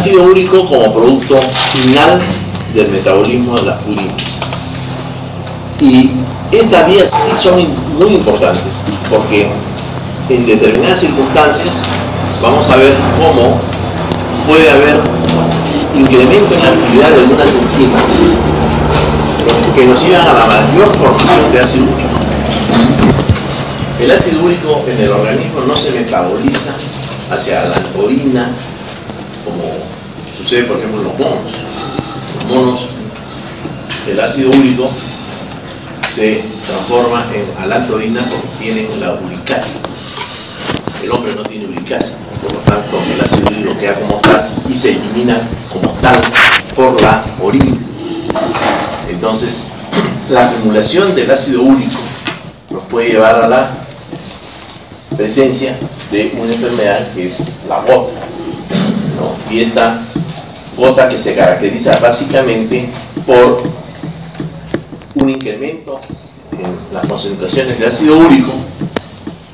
ácido úrico como producto final del metabolismo de las purinas. Y estas vías sí son muy importantes, porque en determinadas circunstancias vamos a ver cómo puede haber incremento en la actividad de algunas enzimas que nos llevan a la mayor formación de ácido úrico. El ácido úrico en el organismo no se metaboliza hacia la orina como sucede por ejemplo en los monos. Los monos, el ácido úrico se transforma en alantorina porque tienen la uricasa. El hombre no tiene uricasa, por lo tanto el ácido úrico queda como tal y se elimina como tal por la orina. Entonces, la acumulación del ácido úrico nos puede llevar a la presencia de una enfermedad que es la gota, ¿no? Y esta gota que se caracteriza básicamente por un incremento en las concentraciones de ácido úrico,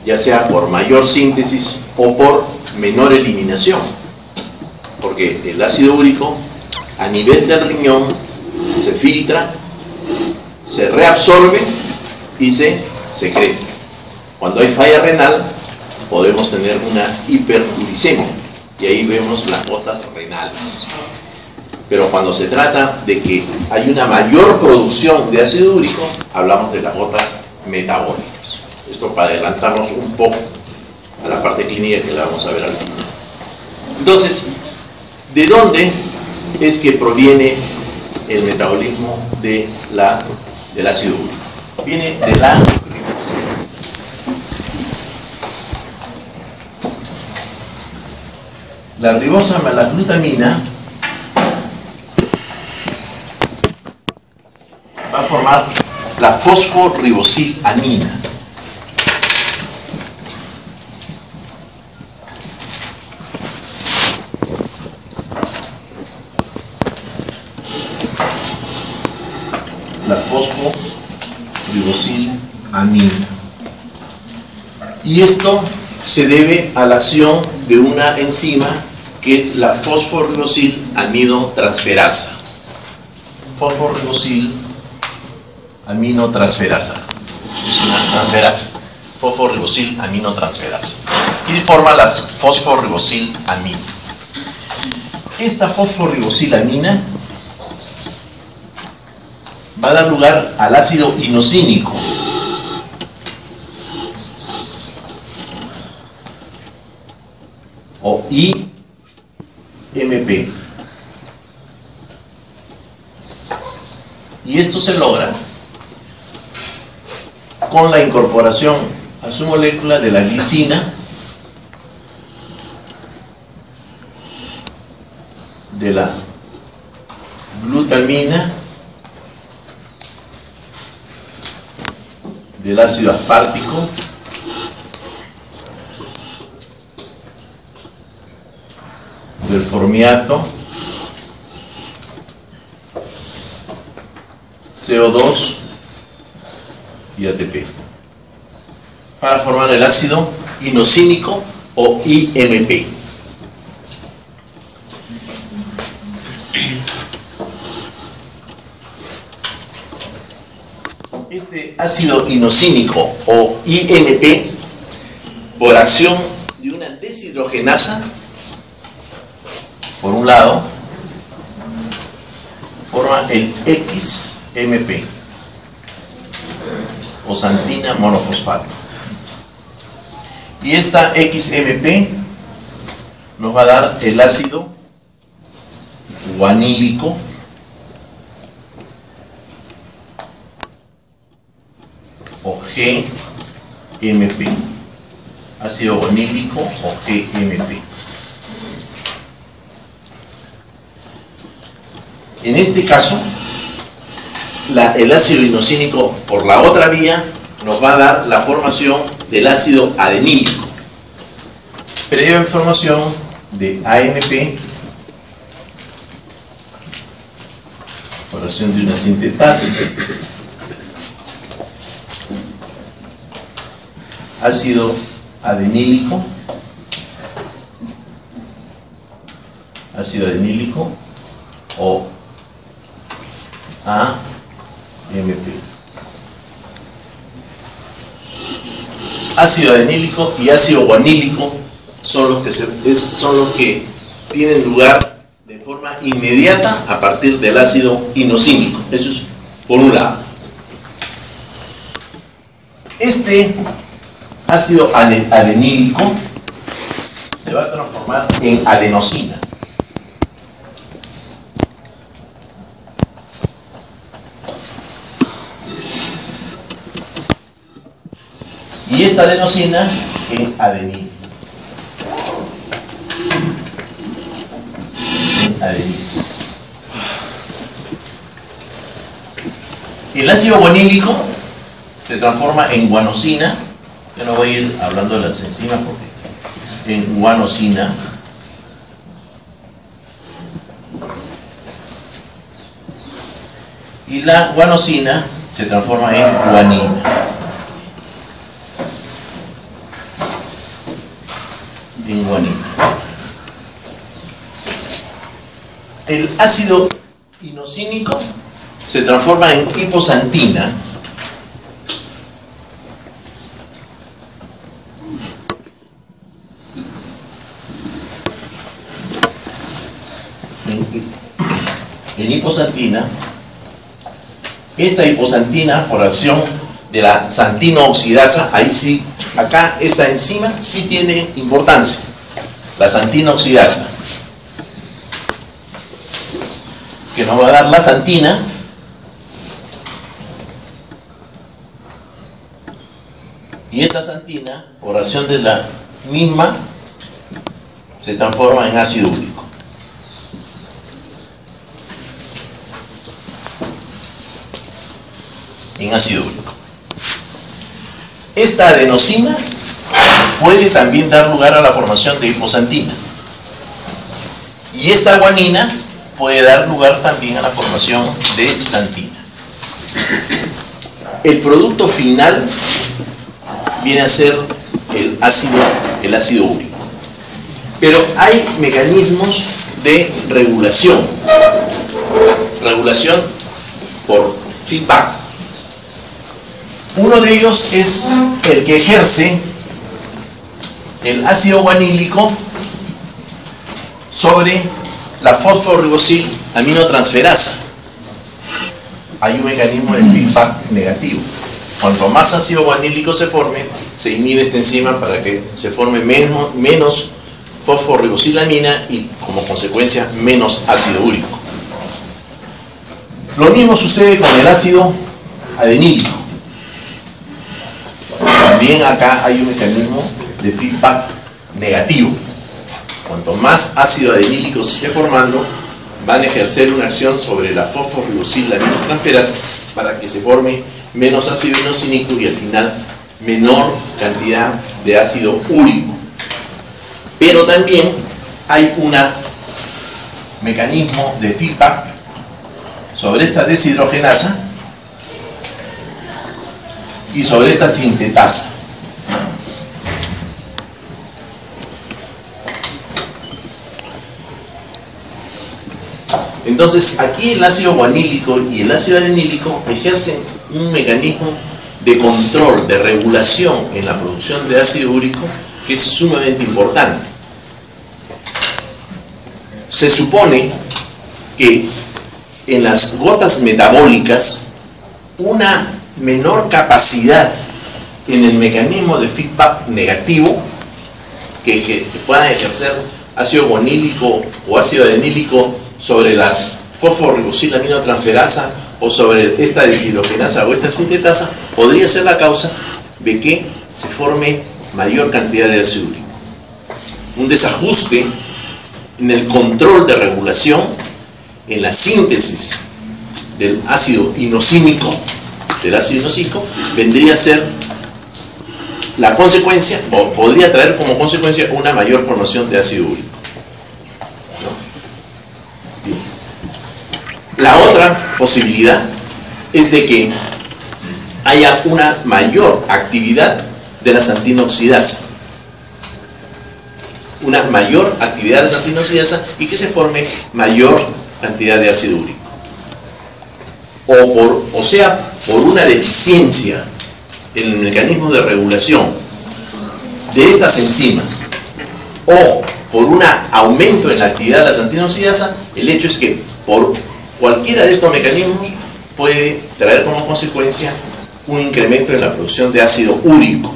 ya sea por mayor síntesis o por menor eliminación, porque el ácido úrico a nivel del riñón se filtra, se reabsorbe y se secreta. Cuando hay falla renal podemos tener una hiperuricemia y ahí vemos las gotas renales. Pero cuando se trata de que hay una mayor producción de ácido úrico, hablamos de las gotas metabólicas. Esto para adelantarnos un poco a la parte clínica que la vamos a ver al final. Entonces, ¿de dónde es que proviene el metabolismo del ácido úrico? Viene de la ribosa. La ribosa malaglutamina va a formar la fosforibosilamina. La fosforibosilamina. Y esto se debe a la acción de una enzima que es la fosforibosilaminotransferasa. Fosforibosilaminotransferasa. Es una transferasa. Fosforibosilaminotransferasa. Y forma las fosforibosilamina. Esta fosforibosilamina va a dar lugar al ácido inosínico. O IMP. Y esto se logra con la incorporación a su molécula de la glicina, de la glutamina, del ácido aspartico, del formiato, CO2 y ATP, para formar el ácido inosínico o IMP. Este ácido inosínico o IMP, por acción de una deshidrogenasa, por un lado, forma el XMP, o xantina monofosfato. Y esta XMP nos va a dar el ácido guanílico, o GMP, ácido guanílico o GMP. En este caso, el ácido inosínico por la otra vía nos va a dar la formación del ácido adenílico, previa formación de AMP por acción de una sintetasa, ácido adenílico, ácido adenílico o AMP. Ácido adenílico y ácido guanílico son los que tienen lugar de forma inmediata a partir del ácido inosímico. Eso es por un lado. Este ácido adenílico se va a transformar en adenosina. Y esta adenosina en adenina. El ácido guanílico se transforma en guanosina. Yo no voy a ir hablando de las enzimas porque en guanosina. Y la guanosina se transforma en guanina. El ácido inosínico se transforma en hiposantina. En hiposantina. Esta hiposantina, por acción de la santina oxidasa, ahí sí, acá esta enzima sí tiene importancia, la santina oxidasa, que nos va a dar la santina, y esta santina, por acción de la misma, se transforma en ácido úrico. Esta adenosina puede también dar lugar a la formación de hiposantina. Y esta guanina puede dar lugar también a la formación de santina. El producto final viene a ser el ácido úrico. Pero hay mecanismos de regulación. Regulación por feedback. Uno de ellos es el que ejerce el ácido guanílico sobre la fosforibosil aminotransferasa. Hay un mecanismo de feedback negativo. Cuanto más ácido guanílico se forme, se inhibe esta enzima para que se forme menos fosforibosilamina y, como consecuencia, menos ácido úrico. Lo mismo sucede con el ácido adenílico. También acá hay un mecanismo de feedback negativo. Cuanto más ácido adenílico se esté formando, van a ejercer una acción sobre la fosforibosil-aminotransferasa para que se forme menos ácido inosínico y al final menor cantidad de ácido úrico. Pero también hay un mecanismo de feedback sobre esta deshidrogenasa y sobre esta sintetasa. Entonces, aquí el ácido guanílico y el ácido adenílico ejercen un mecanismo de control, de regulación en la producción de ácido úrico que es sumamente importante. Se supone que en las gotas metabólicas una menor capacidad en el mecanismo de feedback negativo que puedan ejercer ácido guanílico o ácido adenílico sobre la fosforibosil-aminotransferasa o sobre esta deshidrogenasa o esta sintetasa podría ser la causa de que se forme mayor cantidad de ácido úrico. Un desajuste en el control de regulación en la síntesis del ácido inosímico, vendría a ser la consecuencia, o podría traer como consecuencia una mayor formación de ácido úrico. La otra posibilidad es de que haya una mayor actividad de la santina oxidasa. una mayor actividad de la santinosíasa y que se forme mayor cantidad de ácido úrico. O sea, por una deficiencia en el mecanismo de regulación de estas enzimas o por un aumento en la actividad de la santinosíasa, el hecho es que por cualquiera de estos mecanismos puede traer como consecuencia un incremento en la producción de ácido úrico.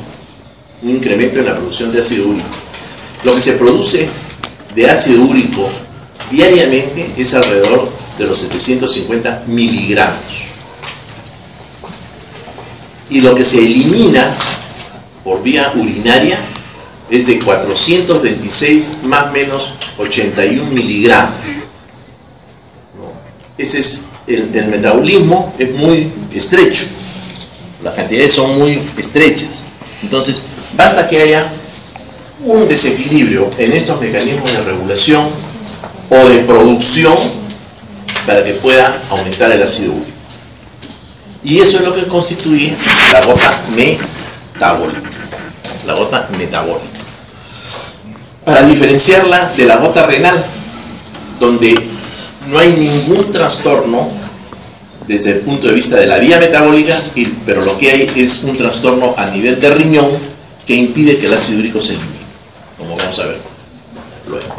Un incremento en la producción de ácido úrico. Lo que se produce de ácido úrico diariamente es alrededor de los 750 miligramos. Y lo que se elimina por vía urinaria es de 426 más menos 81 miligramos. Ese es el metabolismo, es muy estrecho. Las cantidades son muy estrechas. Entonces, basta que haya un desequilibrio en estos mecanismos de regulación o de producción para que pueda aumentar el ácido úrico. Y eso es lo que constituye la gota metabólica. La gota metabólica. Para diferenciarla de la gota renal, donde no hay ningún trastorno desde el punto de vista de la vía metabólica, pero lo que hay es un trastorno a nivel de riñón que impide que el ácido úrico se elimine, como vamos a ver luego.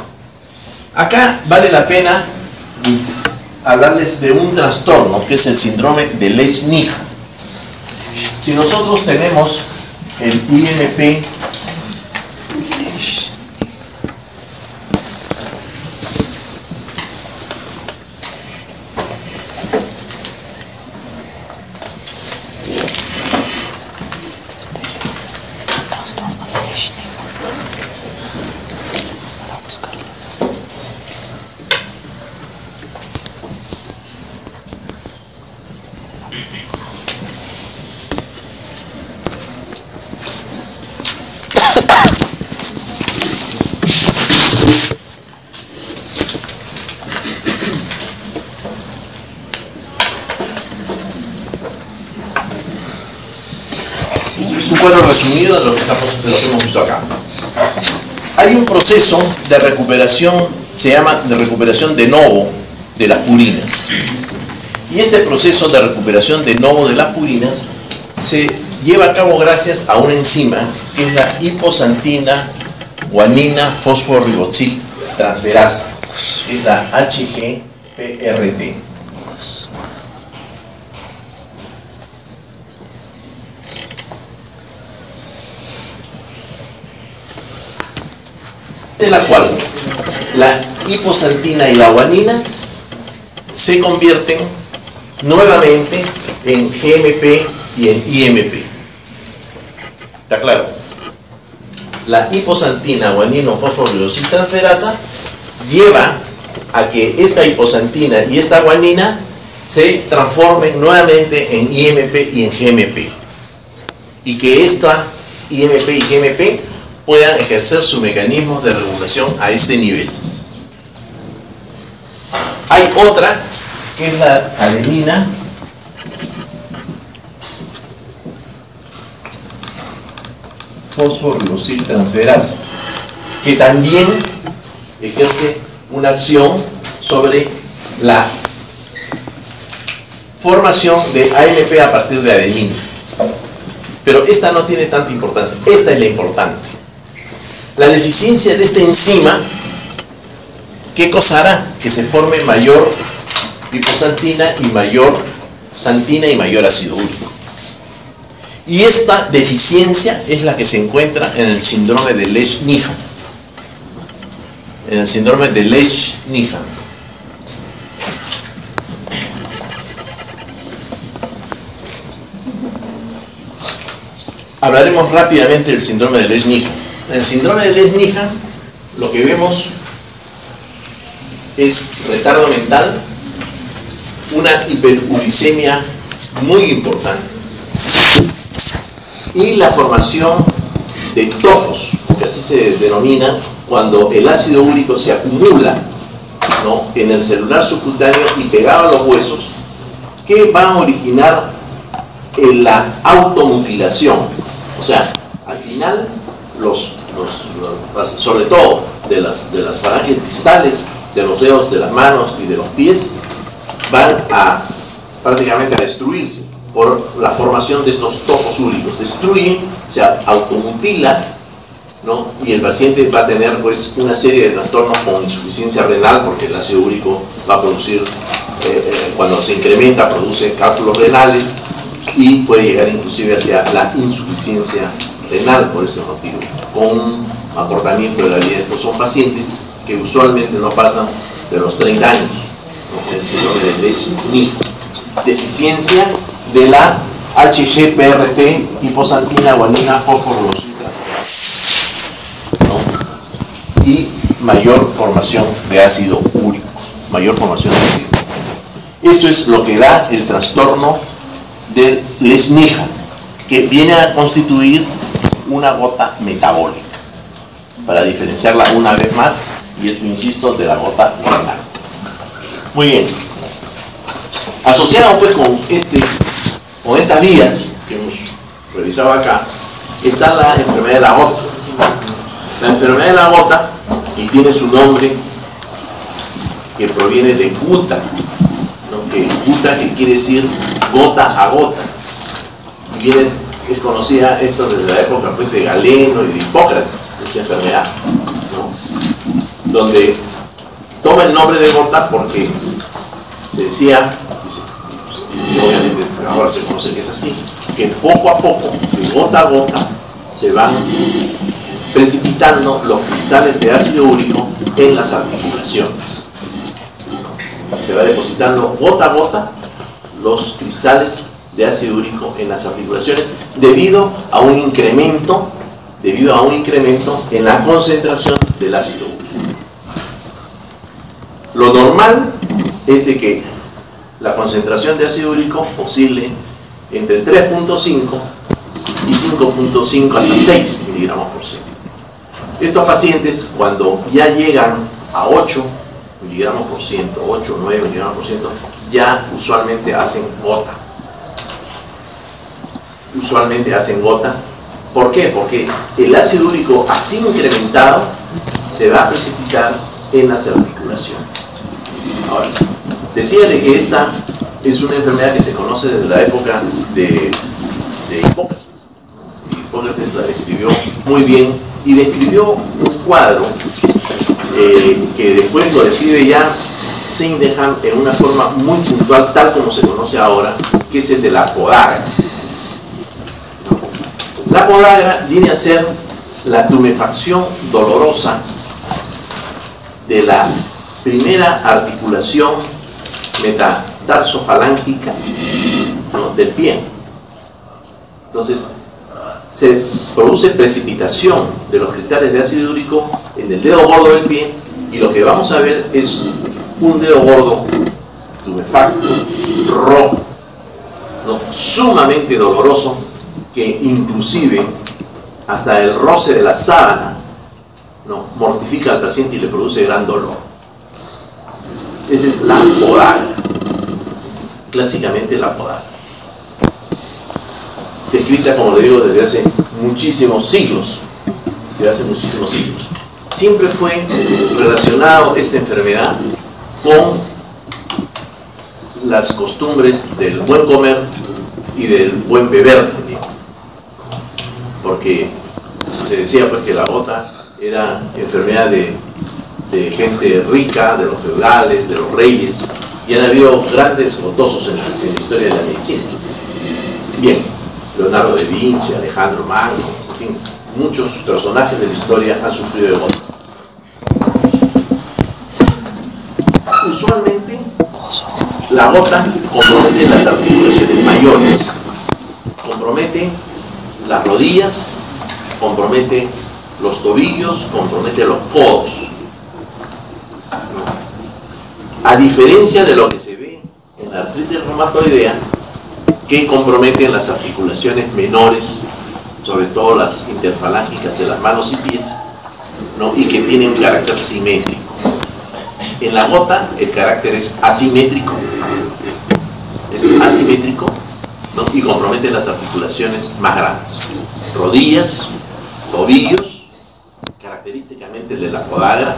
Acá vale la pena hablarles de un trastorno que es el síndrome de Lesch-Nyhan. Si nosotros tenemos el IMP es un cuadro resumido de lo que hemos visto acá. Hay un proceso de recuperación, se llama de recuperación de novo de las purinas. Y este proceso de recuperación de novo de las purinas se lleva a cabo gracias a una enzima que es la hiposantina guanina fosforiboxil transferasa, es la HGPRT. De la cual la hiposantina y la guanina se convierten nuevamente en GMP y en IMP. ¿Está claro? La hiposantina guanino fosforiboxil transferasa lleva a que esta hiposantina y esta guanina se transformen nuevamente en IMP y en GMP, y que esta IMP y GMP puedan ejercer sus mecanismos de regulación a este nivel. Hay otra que es la adenina fosforiboxil transferasa, que también ejerce una acción sobre la formación de AMP a partir de adenina. Pero esta no tiene tanta importancia, esta es la importante. La deficiencia de esta enzima, ¿qué cosa hará? Que se forme mayor hiposantina y mayor santina y mayor ácido úrico. Y esta deficiencia es la que se encuentra en el síndrome de Lesch-Nyhan. En el síndrome de Lesch-Nyhan. Hablaremos rápidamente del síndrome de Lesch-Nyhan. En el síndrome de Lesch-Nyhan lo que vemos es retardo mental, una hiperuricemia muy importante y la formación de tofos, que así se denomina cuando el ácido úrico se acumula, ¿no?, en el celular subcutáneo y pegado a los huesos, que van a originar la automutilación. O sea, al final sobre todo las falanges distales de los dedos de las manos y de los pies van a prácticamente a destruirse por la formación de estos topos úricos. Destruyen, se automutila, ¿no? Y el paciente va a tener pues una serie de trastornos con insuficiencia renal, porque el ácido úrico va a producir, cuando se incrementa, produce cálculos renales y puede llegar inclusive hacia la insuficiencia renal por ese motivo, con un acortamiento de la vida. Estos son pacientes que usualmente no pasan de los 30 años, ¿no? El síndrome de Lesch-Nyhan. Deficiencia de la HGPRT, hiposantina, guanina, fosforglosita, ¿no? Y mayor formación de ácido úrico, mayor formación de ácido. Eso es lo que da el trastorno del Lesch-Nyhan, que viene a constituir una gota metabólica, para diferenciarla una vez más, y esto insisto, de la gota renal. Muy bien. Asociado pues con estas vías que hemos revisado acá, está la enfermedad de la gota. La enfermedad de la gota, y tiene su nombre que proviene de guta, ¿no? Guta, que quiere decir gota a gota. Y es conocida esto desde la época pues, de Galeno y de Hipócrates, esta enfermedad, ¿no? Donde toma el nombre de gota porque se decía, y obviamente ahora se conoce que es así, que poco a poco, de gota a gota, se van precipitando los cristales de ácido úrico en las articulaciones. Se va depositando gota a gota los cristales de ácido úrico en las articulaciones debido a un incremento en la concentración del ácido úrico. Lo normal es de que la concentración de ácido úrico oscile entre 3.5 y 5.5 hasta 6 miligramos por ciento. Estos pacientes, cuando ya llegan a 8 miligramos por ciento, 8 o 9 miligramos por ciento, ya usualmente hacen gota. ¿Por qué? Porque el ácido úrico así incrementado se va a precipitar en las articulaciones. Ahora, decía de que esta es una enfermedad que se conoce desde la época de Hipócrates. Hipócrates la describió muy bien y describió un cuadro que después lo describe ya Sindham en una forma muy puntual, tal como se conoce ahora, que es el de la podagra. La podagra viene a ser la tumefacción dolorosa de la primera articulación metatarsofalángica, ¿no? del pie. Entonces, se produce precipitación de los cristales de ácido úrico en el dedo gordo del pie, y lo que vamos a ver es un dedo gordo tumefacto, rojo, ¿no? sumamente doloroso, que inclusive hasta el roce de la sábana, ¿no? mortifica al paciente y le produce gran dolor. Esa es la podagra, clásicamente la podagra, descrita, como le digo, desde hace muchísimos siglos. Siempre fue relacionado esta enfermedad con las costumbres del buen comer y del buen beber también, porque se decía pues que la gota era enfermedad de gente rica, de los feudales, de los reyes, y han habido grandes gotosos en la historia de la medicina. Bien, Leonardo da Vinci, Alejandro Magno, en fin, muchos personajes de la historia han sufrido de gota. Usualmente la gota compromete las articulaciones mayores, compromete las rodillas, compromete los tobillos, compromete los codos. A diferencia de lo que se ve en la artritis reumatoidea, que comprometen las articulaciones menores, sobre todo las interfalángicas de las manos y pies, ¿no? y que tienen un carácter simétrico. En la gota el carácter es asimétrico, ¿no? y compromete las articulaciones más grandes, rodillas, tobillos, característicamente especialmente el de la podagra,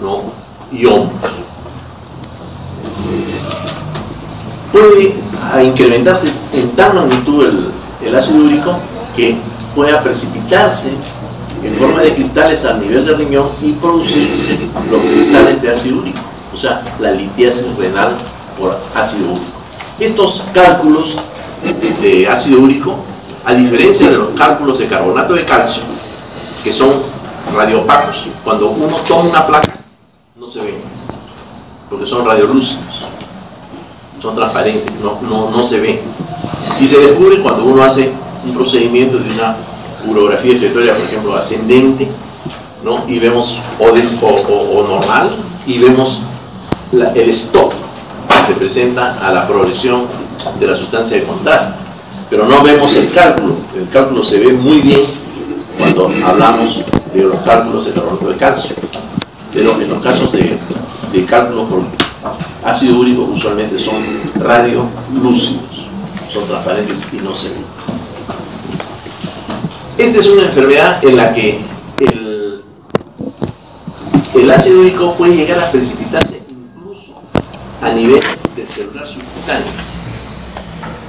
¿no? Y hongos. Puede incrementarse en tal magnitud el ácido úrico que pueda precipitarse en forma de cristales al nivel del riñón y producirse los cristales de ácido úrico, o sea, la litiasis renal por ácido úrico. Estos cálculos de ácido úrico, a diferencia de los cálculos de carbonato de calcio, que son radioopacos, cuando uno toma una placa no se ven, porque son radiolúcidos, son transparentes, no se ven, y se descubre cuando uno hace un procedimiento de una urografía excretoria, por ejemplo, ascendente, ¿no? Y vemos o normal, y vemos el stop que se presenta a la progresión de la sustancia de contraste, pero no vemos el cálculo se ve muy bien cuando hablamos de los cálculos de carbonato de calcio, pero en los casos de cálculos por ácido úrico usualmente son radiolúcidos, son transparentes y no se ven. Esta es una enfermedad en la que el ácido úrico puede llegar a precipitarse incluso a nivel del celular subcutáneo,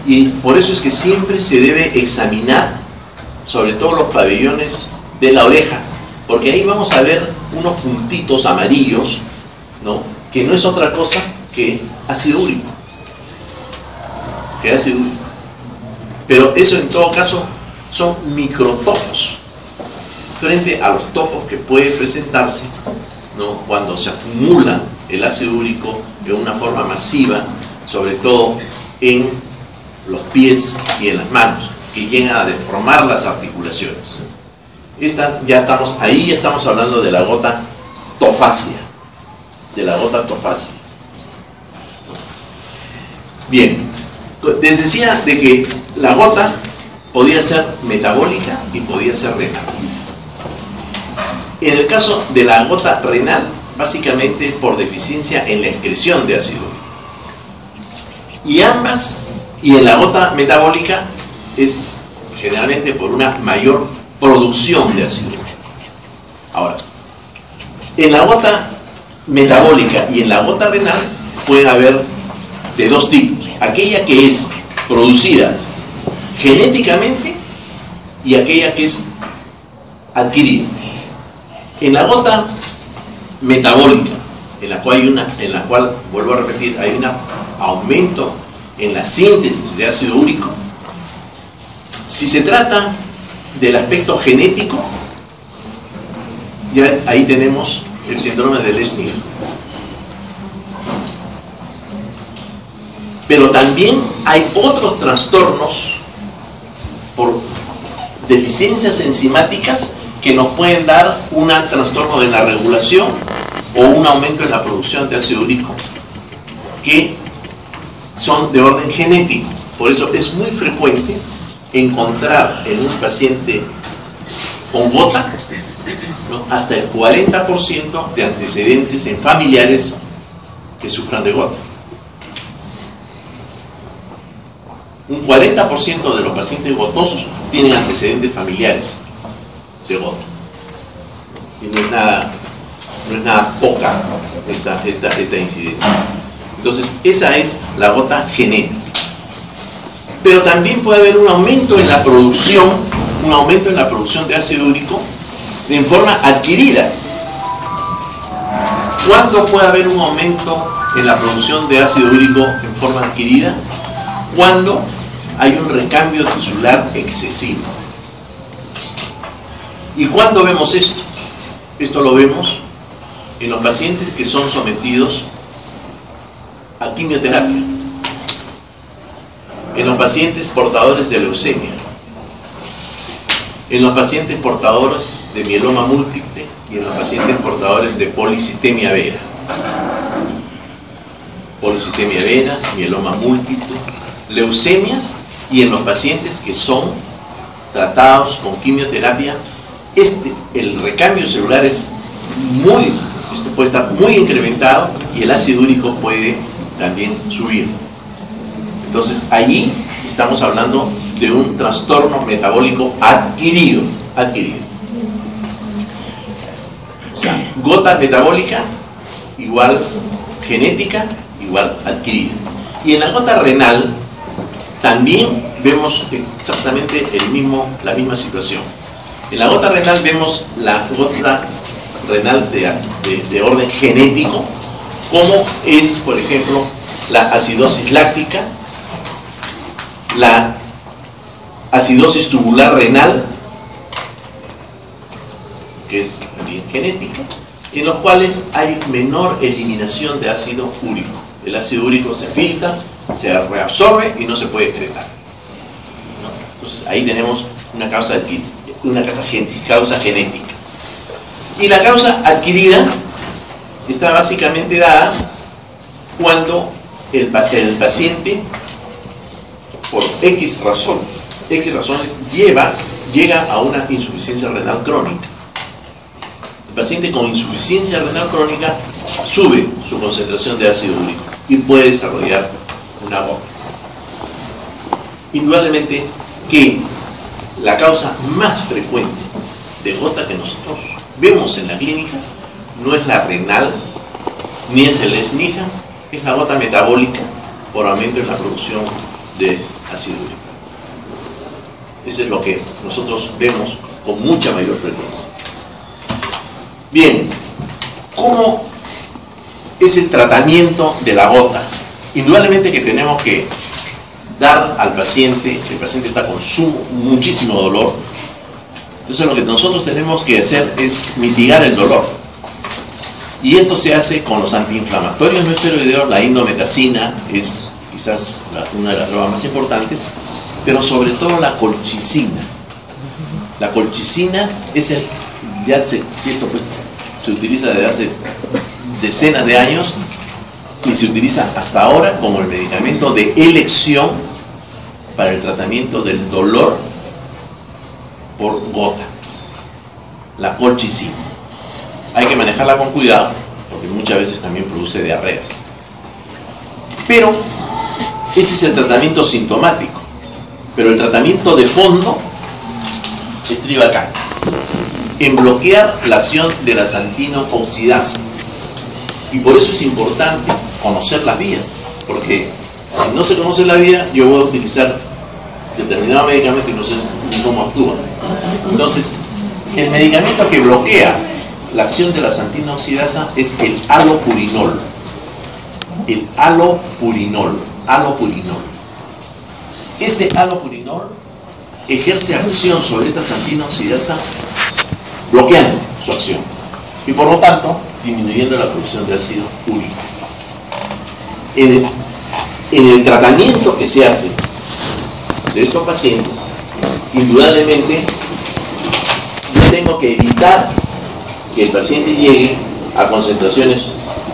y por eso es que siempre se debe examinar sobre todo los pabellones de la oreja, porque ahí vamos a ver unos puntitos amarillos, ¿no? Que no es otra cosa que ácido úrico, pero eso en todo caso son microtofos frente a los tofos que puede presentarse, ¿no? Cuando se acumula el ácido úrico de una forma masiva, sobre todo en los pies y en las manos, que llegan a deformar las articulaciones. Ahí estamos hablando de la gota tofácea, Bien, les decía de que la gota podía ser metabólica y podía ser renal. En el caso de la gota renal, básicamente por deficiencia en la excreción de ácido úrico. Y en la gota metabólica es generalmente por una mayor producción de ácido úrico. Ahora, en la gota metabólica y en la gota renal puede haber de dos tipos: aquella que es producida genéticamente y aquella que es adquirida. En la gota metabólica, en la cual vuelvo a repetir, hay un aumento en la síntesis de ácido úrico. Si se trata del aspecto genético, ya ahí tenemos el síndrome de Lesch-Nyhan. Pero también hay otros trastornos por deficiencias enzimáticas que nos pueden dar un trastorno de la regulación o un aumento en la producción de ácido úrico, que son de orden genético. Por eso es muy frecuente encontrar en un paciente con gota, ¿no?, hasta el 40% de antecedentes en familiares que sufran de gota. Un 40% de los pacientes gotosos tienen antecedentes familiares de gota. Y no es nada poca esta incidencia. Entonces, esa es la gota genética. Pero también puede haber un aumento en la producción de ácido úrico en forma adquirida. ¿Cuándo puede haber un aumento en la producción de ácido úrico en forma adquirida? Cuando hay un recambio tisular excesivo. ¿Y cuándo vemos esto? Esto lo vemos en los pacientes que son sometidos a quimioterapia, en los pacientes portadores de leucemia, en los pacientes portadores de mieloma múltiple y en los pacientes portadores de policitemia vera. Policitemia vera, mieloma múltiple, leucemias, y en los pacientes que son tratados con quimioterapia, el recambio celular puede estar muy incrementado y el ácido úrico puede también subir. Entonces allí estamos hablando de un trastorno metabólico adquirido. O sea, gota metabólica igual genética igual adquirida. Y en la gota renal también vemos exactamente la misma situación. En la gota renal vemos la gota renal de orden genético, como es, por ejemplo, la acidosis láctica, la acidosis tubular renal, que es también genética, en los cuales hay menor eliminación de ácido úrico. El ácido úrico se filtra, se reabsorbe y no se puede excretar, ¿no? Entonces ahí tenemos una causa genética. Y la causa adquirida está básicamente dada cuando el paciente, por X razones llega a una insuficiencia renal crónica. El paciente con insuficiencia renal crónica sube su concentración de ácido úrico y puede desarrollar una gota. Indudablemente que la causa más frecuente de gota que nosotros vemos en la clínica no es la renal, ni es el SNIHA, es la gota metabólica por aumento en la producción de ácido úrico. Eso es lo que nosotros vemos con mucha mayor frecuencia. Bien, ¿cómo es el tratamiento de la gota? Indudablemente que tenemos que dar al paciente, el paciente está con muchísimo dolor, entonces lo que nosotros tenemos que hacer es mitigar el dolor. Y esto se hace con los antiinflamatorios no esteroideos. La indometacina es quizás una de las drogas más importantes, pero sobre todo la colchicina. La colchicina es esto pues se utiliza desde hace decenas de años y se utiliza hasta ahora como el medicamento de elección para el tratamiento del dolor por gota, la colchicina. Hay que manejarla con cuidado porque muchas veces también produce diarreas. Pero ese es el tratamiento sintomático. Pero el tratamiento de fondo se estriba acá, en bloquear la acción de la xantino oxidasa. Y por eso es importante conocer las vías, porque si no se conoce la vía, yo voy a utilizar determinado medicamento y no sé ni cómo actúa. Entonces, el medicamento que bloquea la acción de la xantino oxidasa es el alopurinol. El alopurinol. Este alopurinol ejerce acción sobre esta xantina oxidasa bloqueando su acción y por lo tanto disminuyendo la producción de ácido úrico. En el tratamiento que se hace de estos pacientes, indudablemente yo tengo que evitar que el paciente llegue a concentraciones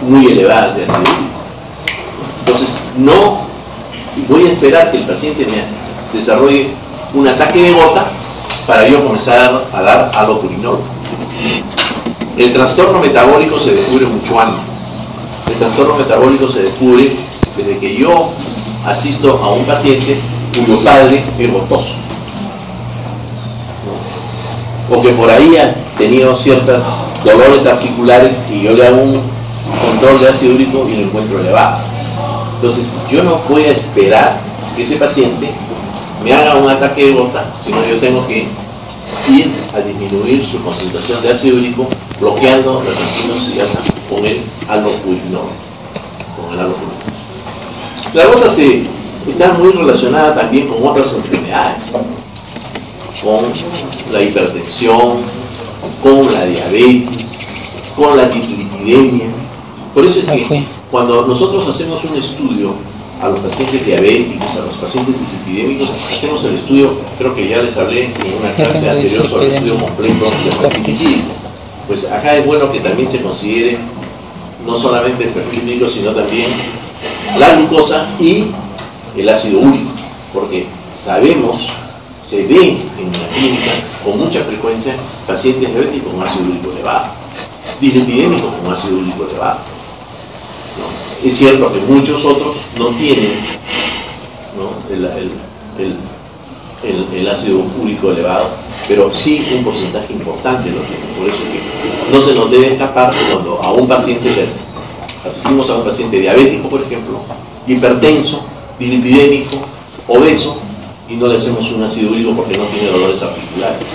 muy elevadas de ácido úrico. Entonces no voy a esperar que el paciente me desarrolle un ataque de gota para yo comenzar a dar alopurinol. El trastorno metabólico se descubre mucho antes. El trastorno metabólico se descubre desde que yo asisto a un paciente cuyo padre es gotoso, ¿no? O que por ahí ha tenido ciertos dolores articulares y yo le hago un control de ácido úrico y lo encuentro elevado. Entonces yo no voy a esperar que ese paciente me haga un ataque de gota, sino yo tengo que ir a disminuir su concentración de ácido úrico bloqueando la xantino oxidasa con el alopurinol. La gota está muy relacionada también con otras enfermedades, con la hipertensión, con la diabetes, con la dislipidemia. Por eso es que cuando nosotros hacemos un estudio a los pacientes diabéticos, a los pacientes dislipidémicos, hacemos el estudio, creo que ya les hablé en una clase anterior sobre el estudio completo del perfil lipídico. Pues acá es bueno que también se considere no solamente el perfil lipídico, sino también la glucosa y el ácido úrico, porque sabemos, se ve en la clínica con mucha frecuencia pacientes diabéticos con ácido úrico elevado, dislipidémicos con ácido úrico elevado, ¿no? Es cierto que muchos otros no tienen, ¿no?, el ácido úrico elevado, pero sí un porcentaje importante lo tiene. Por eso que no se nos debe escapar cuando a un paciente asistimos a un paciente diabético, por ejemplo, hipertenso, dislipidémico, obeso, y no le hacemos un ácido úrico porque no tiene dolores articulares.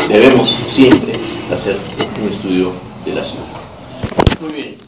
Debemos siempre hacer un estudio del ácido. Muy bien.